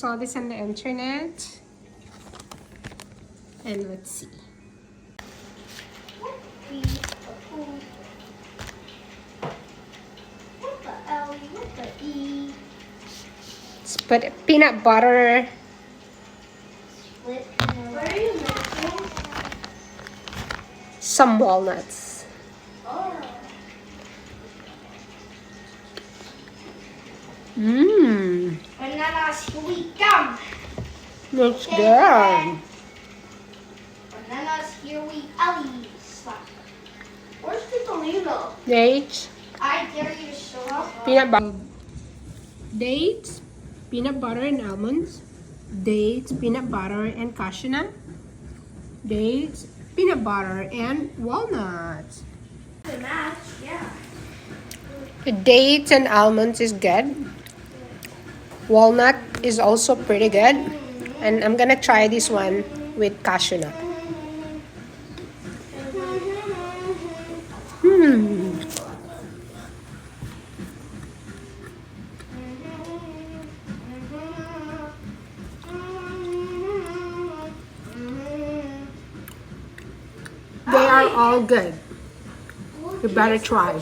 saw this on the internet. And let's see. What the L? What the E? Let's put peanut butter. What are you making? Some walnuts. Oh. Mmm. Banana sweet gum. Looks good. Bananas here we Ellie's. Where's the Toledo? Dates. I dare you to show up. Peanut butter. Dates, peanut butter and almonds. Dates, peanut butter and cashew nut. Dates, peanut butter and walnuts. The match, yeah. The dates and almonds is good. Walnut is also pretty good. And I'm gonna try this one with cashew nut. They are all good. You better try.